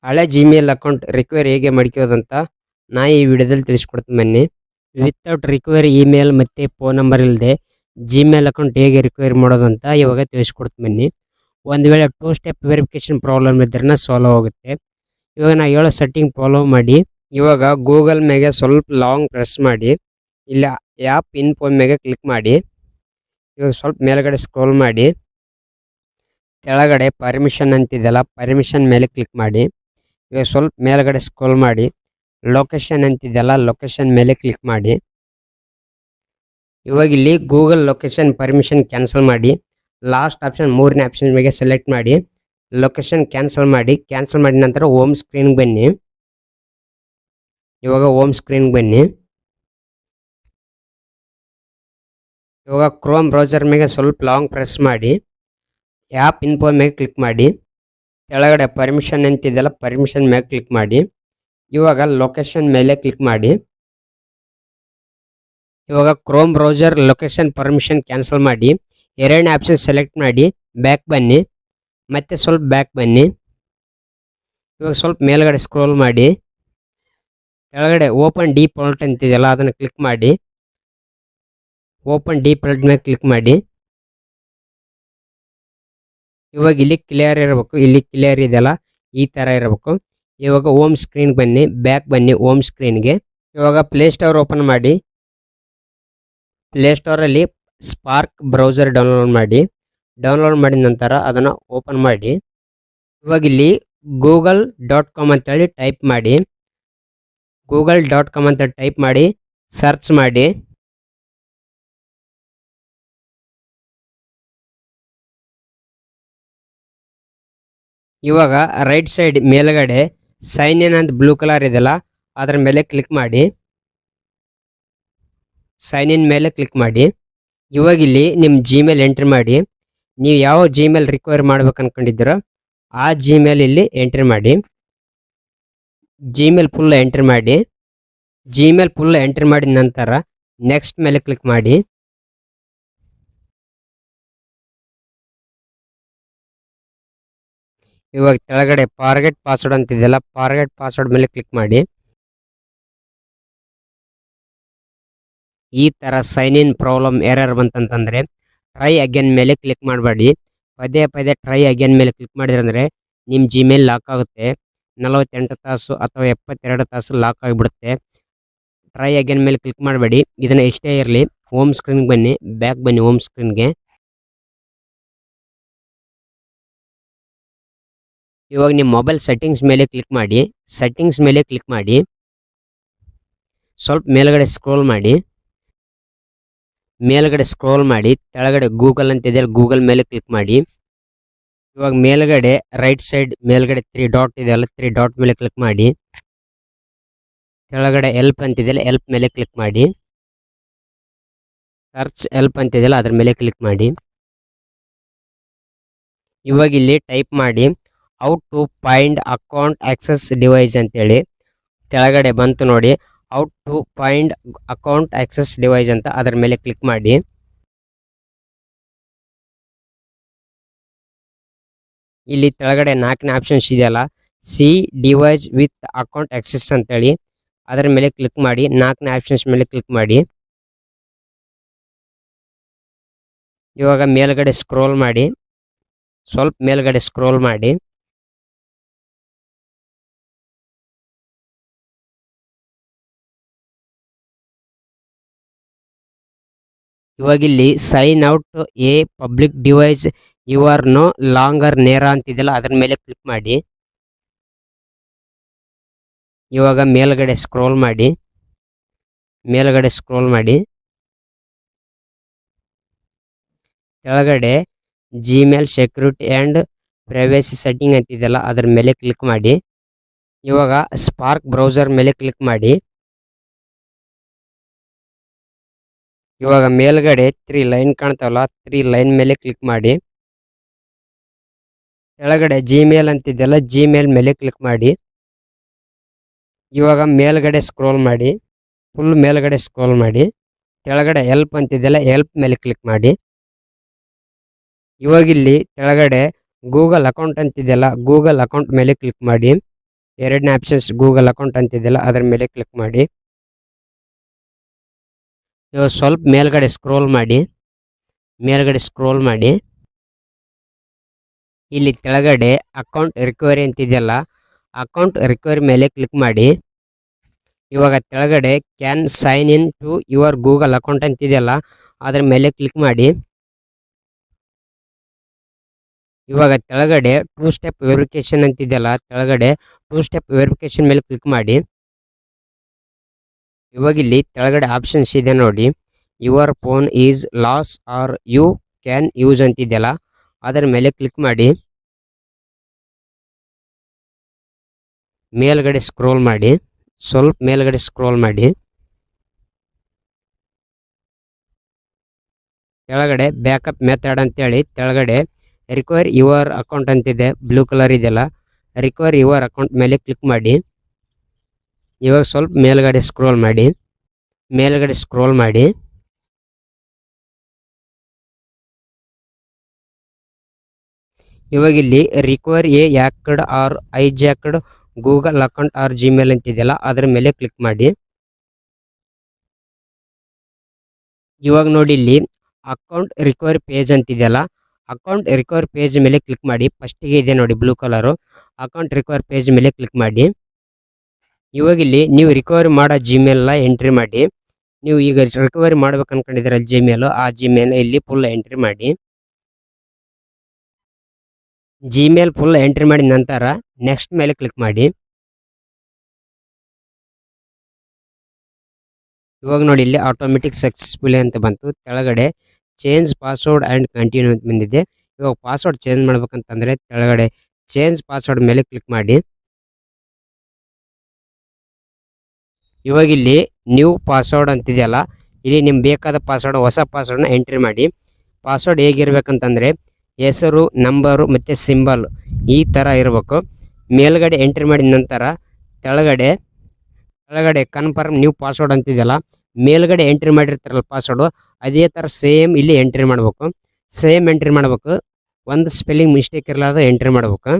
ಹಳೆ Gmail account recovery ಹೇಗೆ ಮಾಡ್ಕೋದಂತ ನಾ ಈ ವಿಡಿಯೋದಲ್ಲಿ ತಿಳಿಸ್ಕೊಡ್ತೀನಿ ಬನ್ನಿ. ವಿತೌಟ್ ರಿಕವರಿ ಇಮೇಲ್ ಮತ್ತೆ ಫೋನ್ ನಂಬರ್ ಇಲ್ಲದೆ ಜಿಮೇಲ್ ಅಕೌಂಟ್ ಹೇಗೆ ರಿಕವರಿ ಮಾಡೋದಂತ ಇವಾಗ ತಿಳಿಸ್ಕೊಡ್ತೀನಿ ಬನ್ನಿ. ಒಂದು ವೇಳೆ 2 ಸ್ಟೆಪ್ ವೆರಿಫಿಕೇಶನ್ ಪ್ರಾಬ್ಲಮ್ ಇದ್ರೆ ಸಾಲ್ವ್ ಆಗುತ್ತೆ. ಇವಾಗ ನಾ ಹೇಳೋ ಸೆಟ್ಟಿಂಗ್ ಫಾಲೋ ಮಾಡಿ. ಇವಾಗ ಗೂಗಲ್ ಮೇಲೆ ಸ್ವಲ್ಪ ಲಾಂಗ್ ಪ್ರೆಸ್ ಮಾಡಿ, ಇಲ್ಲಿ ಆ್ಯಪ್ ಇನ್ಫೋ ಮೇಲೆ ಕ್ಲಿಕ್ ಮಾಡಿ. ಇವಾಗ ಸ್ವಲ್ಪ ಮೇಲ್ಗಡೆ ಸ್ಕ್ರೋಲ್ ಮಾಡಿ, ಕೆಳಗಡೆ ಪರ್ಮಿಷನ್ ಅಂತಿದೆಯಲ್ಲ ಪರ್ಮಿಷನ್ ಮೇಲೆ ಕ್ಲಿಕ್ ಮಾಡಿ. ಇವಾಗ ಸ್ವಲ್ಪ ಮೇಲ್ಗಡೆ ಸ್ಕ್ರೋಲ್ ಮಾಡಿ, ಲೊಕೇಶನ್ ಅಂತಿದೆಯಲ್ಲ ಲೊಕೇಶನ್ ಮೇಲೆ ಕ್ಲಿಕ್ ಮಾಡಿ. ಇವಾಗ ಇಲ್ಲಿ ಗೂಗಲ್ ಲೊಕೇಶನ್ ಪರ್ಮಿಷನ್ ಕ್ಯಾನ್ಸಲ್ ಮಾಡಿ, ಲಾಸ್ಟ್ ಆಪ್ಷನ್ ಮೂರನೇ ಆಪ್ಷನ್ ಮೇಲೆ ಸೆಲೆಕ್ಟ್ ಮಾಡಿ, ಲೊಕೇಶನ್ ಕ್ಯಾನ್ಸಲ್ ಮಾಡಿ. ಕ್ಯಾನ್ಸಲ್ ಮಾಡಿದ ನಂತರ ಹೋಮ್ ಸ್ಕ್ರೀನ್ಗೆ ಬನ್ನಿ. ಇವಾಗ ಹೋಮ್ ಸ್ಕ್ರೀನ್ಗೆ ಬನ್ನಿ. ಇವಾಗ ಕ್ರೋಮ್ ಬ್ರೌಸರ್ ಮೇಲೆ ಸ್ವಲ್ಪ ಲಾಂಗ್ ಪ್ರೆಸ್ ಮಾಡಿ, ಆ್ಯಪ್ ಇನ್ಫೋ ಮೇಲೆ ಕ್ಲಿಕ್ ಮಾಡಿ, ಕೆಳಗಡೆ ಪರ್ಮಿಷನ್ ಅಂತಿದೆಯಲ್ಲ ಪರ್ಮಿಷನ್ ಮೇಲೆ ಕ್ಲಿಕ್ ಮಾಡಿ. ಇವಾಗ ಲೊಕೇಶನ್ ಮೇಲೆ ಕ್ಲಿಕ್ ಮಾಡಿ. ಇವಾಗ Chrome browser location permission cancel ಮಾಡಿ, ಎರಡನೇ ಆಪ್ಷನ್ ಸೆಲೆಕ್ಟ್ ಮಾಡಿ, ಬ್ಯಾಕ್ ಬನ್ನಿ, ಮತ್ತೆ ಸ್ವಲ್ಪ ಬ್ಯಾಕ್ ಬನ್ನಿ. ಇವಾಗ ಸ್ವಲ್ಪ ಮೇಲ್ಗಡೆ ಸ್ಕ್ರೋಲ್ ಮಾಡಿ, ಕೆಳಗಡೆ ಓಪನ್ ಡಿಫಾಲ್ಟ್ ಅಂತಿದೆಯಲ್ಲ ಅದನ್ನು ಕ್ಲಿಕ್ ಮಾಡಿ, ಓಪನ್ ಡಿಫಾಲ್ಟ್ ಮೇಲೆ ಕ್ಲಿಕ್ ಮಾಡಿ. ಇವಾಗ ಇಲ್ಲಿ ಕ್ಲಿಯರ್ ಇರಬೇಕು, ಇಲ್ಲಿ ಕ್ಲಿಯರ್ ಇದೆಯಲ್ಲ ಈ ಥರ ಇರಬೇಕು. ಇವಾಗ ಹೋಮ್ ಸ್ಕ್ರೀನ್ ಬನ್ನಿ, ಬ್ಯಾಕ್ ಬನ್ನಿ ಹೋಮ್ ಸ್ಕ್ರೀನ್ಗೆ. ಇವಾಗ ಪ್ಲೇಸ್ಟೋರ್ ಓಪನ್ ಮಾಡಿ, ಪ್ಲೇಸ್ಟೋರಲ್ಲಿ ಸ್ಪಾರ್ಕ್ ಬ್ರೌಸರ್ ಡೌನ್ಲೋಡ್ ಮಾಡಿ. ಡೌನ್ಲೋಡ್ ಮಾಡಿದ ನಂತರ ಅದನ್ನು ಓಪನ್ ಮಾಡಿ. ಇವಾಗ ಇಲ್ಲಿ google.com ಅಂತೇಳಿ ಟೈಪ್ ಮಾಡಿ, google.com ಅಂತ ಟೈಪ್ ಮಾಡಿ ಸರ್ಚ್ ಮಾಡಿ. ಇವಾಗ ರೈಟ್ ಸೈಡ್ ಮೇಲ್ಗಡೆ ಸೈನ್ ಇನ್ ಅಂತ ಬ್ಲೂ ಕಲರ್ ಇದೆಯಲ್ಲ ಅದರ ಮೇಲೆ ಕ್ಲಿಕ್ ಮಾಡಿ, ಸೈನ್ ಇನ್ ಮೇಲೆ ಕ್ಲಿಕ್ ಮಾಡಿ. ಇವಾಗ ಇಲ್ಲಿ ನಿಮ್ಮ ಜಿಮೇಲ್ ಎಂಟ್ರಿ ಮಾಡಿ. ನೀವು ಯಾವ ಜಿಮೇಲ್ ರಿಕವರಿ ಮಾಡ್ಬೇಕು ಅನ್ಕೊಂಡಿದ್ದೀರೋ ಆ ಜಿಮೇಲ್ ಇಲ್ಲಿ ಎಂಟ್ರಿ ಮಾಡಿ. ಜಿಮೇಲ್ ಫುಲ್ ಎಂಟ್ರಿ ಮಾಡಿ. ಜಿಮೇಲ್ ಫುಲ್ ಎಂಟ್ರಿ ಮಾಡಿದ ನಂತರ ನೆಕ್ಸ್ಟ್ ಮೇಲೆ ಕ್ಲಿಕ್ ಮಾಡಿ. ಇವಾಗ ಕೆಳಗಡೆ ಫಾರ್ಗೆಟ್ ಪಾಸ್ವರ್ಡ್ ಅಂತಿದೆಯಲ್ಲ ಫಾರ್ಗೆಟ್ ಪಾಸ್ವರ್ಡ್ ಮೇಲೆ ಕ್ಲಿಕ್ ಮಾಡಿ. ಈ ಥರ ಸೈನ್ ಇನ್ ಪ್ರಾಬ್ಲಮ್ ಎರರ್ ಬಂತಂತಂದರೆ ಟ್ರೈ ಅಗೇನ್ ಮೇಲೆ ಕ್ಲಿಕ್ ಮಾಡಬೇಡಿ. ಪದೇ ಪದೇ ಟ್ರೈ ಅಗೇನ್ ಮೇಲೆ ಕ್ಲಿಕ್ ಮಾಡಿದ್ರಂದರೆ ನಿಮ್ಮ ಜಿಮೇಲ್ ಲಾಕ್ ಆಗುತ್ತೆ. 48 ತಾಸು ಅಥವಾ 72 ತಾಸು ಲಾಕ್ ಆಗಿಬಿಡುತ್ತೆ. ಟ್ರೈ ಅಗೇನ್ ಮೇಲೆ ಕ್ಲಿಕ್ ಮಾಡಬೇಡಿ. ಇದನ್ನು ಇಷ್ಟೇ ಇರಲಿ. ಹೋಮ್ ಸ್ಕ್ರೀನ್ಗೆ ಬನ್ನಿ, ಬ್ಯಾಕ್ ಬನ್ನಿ ಹೋಮ್ ಸ್ಕ್ರೀನ್ಗೆ. ಇವಾಗ ನಿಮ್ಮ ಮೊಬೈಲ್ ಸೆಟ್ಟಿಂಗ್ಸ್ ಮೇಲೆ ಕ್ಲಿಕ್ ಮಾಡಿ, ಸೆಟ್ಟಿಂಗ್ಸ್ ಮೇಲೆ ಕ್ಲಿಕ್ ಮಾಡಿ, ಸ್ವಲ್ಪ ಮೇಲ್ಗಡೆ ಸ್ಕ್ರೋಲ್ ಮಾಡಿ. ಮೇಲ್ಗಡೆ ಸ್ಕ್ರೋಲ್ ಮಾಡಿ ಕೆಳಗಡೆ ಗೂಗಲ್ ಅಂತಿದೆ, ಗೂಗಲ್ ಮೇಲೆ ಕ್ಲಿಕ್ ಮಾಡಿ. ಇವಾಗ ಮೇಲ್ಗಡೆ ರೈಟ್ ಸೈಡ್ ಮೇಲ್ಗಡೆ 3 ಡಾಟ್ ಇದೆಯಲ್ಲ 3 ಡಾಟ್ ಮೇಲೆ ಕ್ಲಿಕ್ ಮಾಡಿ. ಕೆಳಗಡೆ ಹೆಲ್ಪ್ ಅಂತಿದೆಯಲ್ಲ ಹೆಲ್ಪ್ ಮೇಲೆ ಕ್ಲಿಕ್ ಮಾಡಿ. ಸರ್ಚ್ ಹೆಲ್ಪ್ ಅಂತಿದೆಯಲ್ಲ ಅದ್ರ ಮೇಲೆ ಕ್ಲಿಕ್ ಮಾಡಿ. ಇವಾಗ ಇಲ್ಲಿ ಟೈಪ್ ಮಾಡಿ how to find account access device ಅಂತೇಳಿ. ಕೆಳಗಡೆ ಬಂತು ನೋಡಿ how to find account access device ಅಂತ, ಅದರ ಮೇಲೆ ಕ್ಲಿಕ್ ಮಾಡಿ. ಇಲ್ಲಿ ಕೆಳಗಡೆ 4ನೇ ಆಪ್ಷನ್ಸ್ ಇದೆಯಲ್ಲ C device with account access ಅಂತೇಳಿ, ಅದರ ಮೇಲೆ ಕ್ಲಿಕ್ ಮಾಡಿ. 4ನೇ ಆಪ್ಷನ್ಸ್ ಮೇಲೆ ಕ್ಲಿಕ್ ಮಾಡಿ. ಇವಾಗ ಮೇಲ್ಗಡೆ ಸ್ಕ್ರೋಲ್ ಮಾಡಿ, ಸ್ವಲ್ಪ ಮೇಲ್ಗಡೆ ಸ್ಕ್ರೋಲ್ ಮಾಡಿ. ಇವಾಗ ಇಲ್ಲಿ sign out a public device you are no longer near ಅಂತಿದೆಯಲ್ಲ ಅದರ ಮೇಲೆ ಕ್ಲಿಕ್ ಮಾಡಿ. ಇವಾಗ ಮೇಲ್ಗಡೆ ಸ್ಕ್ರೋಲ್ ಮಾಡಿ, ಮೇಲ್ಗಡೆ ಸ್ಕ್ರೋಲ್ ಮಾಡಿ. ಕೆಳಗಡೆ Gmail security and privacy setting ಅಂತಿದೆಯಲ್ಲ ಅದರ ಮೇಲೆ ಕ್ಲಿಕ್ ಮಾಡಿ. ಇವಾಗ ಸ್ಪಾರ್ಕ್ ಬ್ರೌಸರ್ ಮೇಲೆ ಕ್ಲಿಕ್ ಮಾಡಿ. ಇವಾಗ ಮೇಲ್ಗಡೆ 3 ಲೈನ್ ಕಾಣ್ತಾವಲ್ಲ 3 ಲೈನ್ ಮೇಲೆ ಕ್ಲಿಕ್ ಮಾಡಿ. ಕೆಳಗಡೆ ಜಿಮೇಲ್ ಅಂತಿದೆಯಲ್ಲ ಜಿಮೇಲ್ ಮೇಲೆ ಕ್ಲಿಕ್ ಮಾಡಿ. ಇವಾಗ ಮೇಲ್ಗಡೆ ಸ್ಕ್ರೋಲ್ ಮಾಡಿ, ಫುಲ್ ಮೇಲ್ಗಡೆ ಸ್ಕ್ರೋಲ್ ಮಾಡಿ. ಕೆಳಗಡೆ ಹೆಲ್ಪ್ ಅಂತಿದೆಯಲ್ಲ ಹೆಲ್ಪ್ ಮೇಲೆ ಕ್ಲಿಕ್ ಮಾಡಿ. ಇವಾಗ ಇಲ್ಲಿ ಕೆಳಗಡೆ ಗೂಗಲ್ ಅಕೌಂಟ್ ಅಂತಿದೆಯಲ್ಲ ಗೂಗಲ್ ಅಕೌಂಟ್ ಮೇಲೆ ಕ್ಲಿಕ್ ಮಾಡಿ. ಎರಡನೇ ಆಪ್ಷನ್ಸ್ ಗೂಗಲ್ ಅಕೌಂಟ್ ಅಂತಿದೆಯಲ್ಲ ಅದರ ಮೇಲೆ ಕ್ಲಿಕ್ ಮಾಡಿ. ಇವಾಗ ಸ್ವಲ್ಪ ಮೇಲ್ಗಡೆ ಸ್ಕ್ರೋಲ್ ಮಾಡಿ ಇಲ್ಲಿ ಕೆಳಗಡೆ ಅಕೌಂಟ್ ರಿಕವರಿ ಅಂತಿದೆಯಲ್ಲ ಅಕೌಂಟ್ ರಿಕವರಿ ಮೇಲೆ ಕ್ಲಿಕ್ ಮಾಡಿ. ಇವಾಗ ಕೆಳಗಡೆ can sign in to your Google account ಅಂತಿದೆಯಲ್ಲ ಅದರ ಮೇಲೆ ಕ್ಲಿಕ್ ಮಾಡಿ. ಇವಾಗ ಕೆಳಗಡೆ 2 ಸ್ಟೆಪ್ ವೆರಿಫಿಕೇಶನ್ ಅಂತಿದೆಯಲ್ಲ ಕೆಳಗಡೆ 2 ಸ್ಟೆಪ್ ವೆರಿಫಿಕೇಶನ್ ಮೇಲೆ ಕ್ಲಿಕ್ ಮಾಡಿ. ಇವಾಗ ಇಲ್ಲಿ ಕೆಳಗಡೆ ಆಪ್ಷನ್ಸ್ ಇದೆ ನೋಡಿ, your phone is lost or you can use ಅಂತಿದೆಯಲ್ಲ ಅದರ ಮೇಲೆ ಕ್ಲಿಕ್ ಮಾಡಿ. ಮೇಲ್ಗಡೆ ಸ್ಕ್ರೋಲ್ ಮಾಡಿ, ಸ್ವಲ್ಪ ಮೇಲ್ಗಡೆ ಸ್ಕ್ರೋಲ್ ಮಾಡಿ. ಕೆಳಗಡೆ ಬ್ಯಾಕಪ್ ಮೆಥಡ್ ಅಂತೇಳಿ ಕೆಳಗಡೆ ರಿಕವರ್ ಯುವರ್ ಅಕೌಂಟ್ ಅಂತಿದೆ, ಬ್ಲೂ ಕಲರ್ ಇದೆಯಲ್ಲ ರಿಕವರ್ ಯುವರ್ ಅಕೌಂಟ್ ಮೇಲೆ ಕ್ಲಿಕ್ ಮಾಡಿ. ಇವಾಗ ಸ್ವಲ್ಪ ಮೇಲ್ಗಡೆ ಸ್ಕ್ರೋಲ್ ಮಾಡಿ. ಇವಾಗ ಇಲ್ಲಿ recover a hacked or hijacked Google account or Gmail ಅಂತಿದೆಯಲ್ಲ ಅದರ ಮೇಲೆ ಕ್ಲಿಕ್ ಮಾಡಿ. ಇವಾಗ ನೋಡಿ ಇಲ್ಲಿ ಅಕೌಂಟ್ ರಿಕವರಿ ಪೇಜ್ ಅಂತಿದೆಯಲ್ಲ ಅಕೌಂಟ್ ರಿಕವರಿ ಪೇಜ್ ಮೇಲೆ ಕ್ಲಿಕ್ ಮಾಡಿ. ಫಸ್ಟಿಗೆ ಇದೆ ನೋಡಿ blue colour, account recovery page ಮೇಲೆ ಕ್ಲಿಕ್ ಮಾಡಿ. ಇವಾಗ ಇಲ್ಲಿ ನೀವು ರಿಕವರಿ ಮಾಡೋ ಜಿಮೇಲ್ನ ಎಂಟ್ರಿ ಮಾಡಿ. ನೀವು ಈಗ ರಿಕವರಿ ಮಾಡ್ಬೇಕು ಅನ್ಕೊಂಡಿದ್ದೀರ ಜಿಮೇಲು, ಆ ಜಿಮೇಲ್ ಇಲ್ಲಿ ಫುಲ್ ಎಂಟ್ರಿ ಮಾಡಿ. ಜಿಮೇಲ್ ಫುಲ್ ಎಂಟ್ರಿ ಮಾಡಿದ ನಂತರ ನೆಕ್ಸ್ಟ್ ಮೇಲೆ ಕ್ಲಿಕ್ ಮಾಡಿ. ಇವಾಗ ನೋಡಿ ಇಲ್ಲಿ ಆಟೋಮೆಟಿಕ್ ಸಕ್ಸಸ್ಫುಲಿ ಅಂತ ಬಂತು. ಕೆಳಗಡೆ ಚೇಂಜ್ ಪಾಸ್ವರ್ಡ್ ಆ್ಯಂಡ್ ಕಂಟಿನ್ಯೂ ಅಂತ ಬಂದಿದೆ. ಇವಾಗ ಪಾಸ್ವರ್ಡ್ ಚೇಂಜ್ ಮಾಡ್ಬೇಕಂತಂದರೆ ಕೆಳಗಡೆ ಚೇಂಜ್ ಪಾಸ್ವರ್ಡ್ ಮೇಲೆ ಕ್ಲಿಕ್ ಮಾಡಿ. ಇವಾಗ ಇಲ್ಲಿ ನ್ಯೂ ಪಾಸ್ವರ್ಡ್ ಅಂತಿದೆಯಲ್ಲ ಇಲ್ಲಿ ನಿಮ್ಗೆ ಬೇಕಾದ ಪಾಸ್ವರ್ಡ್ ಹೊಸ ಪಾಸ್ವರ್ಡ್ನ ಎಂಟ್ರಿ ಮಾಡಿ. ಪಾಸ್ವರ್ಡ್ ಹೇಗಿರ್ಬೇಕಂತಂದರೆ ಹೆಸರು, ನಂಬರು ಮತ್ತು ಸಿಂಬಲ್ ಈ ಥರ ಇರಬೇಕು. ಮೇಲ್ಗಡೆ ಎಂಟ್ರಿ ಮಾಡಿದ ನಂತರ ಕೆಳಗಡೆ ಕನ್ಫರ್ಮ್ ನ್ಯೂ ಪಾಸ್ವರ್ಡ್ ಅಂತಿದೆಯಲ್ಲ ಮೇಲ್ಗಡೆ ಎಂಟ್ರಿ ಮಾಡಿರ್ತಾರಲ್ಲ ಪಾಸ್ವರ್ಡು ಅದೇ ಥರ ಸೇಮ್ ಇಲ್ಲಿ ಎಂಟ್ರಿ ಮಾಡಬೇಕು. ಒಂದು ಸ್ಪೆಲ್ಲಿಂಗ್ ಮಿಸ್ಟೇಕ್ ಇರಲಾರ್ದು ಎಂಟ್ರಿ ಮಾಡಬೇಕು.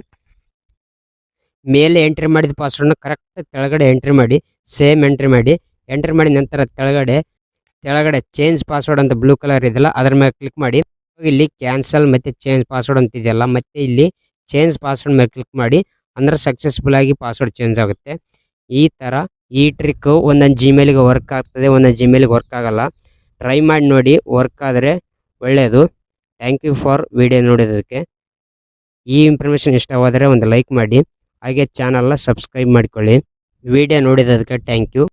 ಮೇಲೆ ಎಂಟ್ರಿ ಮಾಡಿದ ಪಾಸ್ವರ್ಡ್ನ ಕರೆಕ್ಟ್ ಕೆಳಗಡೆ ಎಂಟ್ರಿ ಮಾಡಿ, ಸೇಮ್ ಎಂಟ್ರಿ ಮಾಡಿ ನಂತರ ಕೆಳಗಡೆ ಚೇಂಜ್ ಪಾಸ್ವರ್ಡ್ ಅಂತ ಬ್ಲೂ ಕಲರ್ ಇದೆಯಲ್ಲ ಅದರ ಮೇಲೆ ಕ್ಲಿಕ್ ಮಾಡಿ. ಇಲ್ಲಿ ಕ್ಯಾನ್ಸಲ್ ಮತ್ತು ಚೇಂಜ್ ಪಾಸ್ವರ್ಡ್ ಅಂತಿದೆಯಲ್ಲ ಮತ್ತೆ ಇಲ್ಲಿ ಚೇಂಜ್ ಪಾಸ್ವರ್ಡ್ ಮೇಲೆ ಕ್ಲಿಕ್ ಮಾಡಿ. ಅಂದರೆ ಸಕ್ಸಸ್ಫುಲ್ ಆಗಿ ಪಾಸ್ವರ್ಡ್ ಚೇಂಜ್ ಆಗುತ್ತೆ. ಈ ಥರ ಈ ಟ್ರಿಕ್ಕು ಒಂದೊಂದು ಜಿಮೇಲಿಗೆ ವರ್ಕ್ ಆಗ್ತದೆ, ಒಂದೊಂದು ಜಿಮೇಲಿಗೆ ವರ್ಕ್ ಆಗಲ್ಲ. ಟ್ರೈ ಮಾಡಿ ನೋಡಿ, ವರ್ಕ್ ಆದರೆ ಒಳ್ಳೆಯದು. ಥ್ಯಾಂಕ್ ಯು ಫಾರ್ ವಿಡಿಯೋ ನೋಡೋದಕ್ಕೆ. ಈ ಇನ್ಫಾರ್ಮೇಷನ್ ಇಷ್ಟವಾದರೆ ಒಂದು ಲೈಕ್ ಮಾಡಿ, ಹಾಗೆ ಚಾನಲ್ನ ಸಬ್ಸ್ಕ್ರೈಬ್ ಮಾಡಿಕೊಳ್ಳಿ. ವಿಡಿಯೋ ನೋಡಿದ್ದಕ್ಕೆ ಥ್ಯಾಂಕ್ ಯು.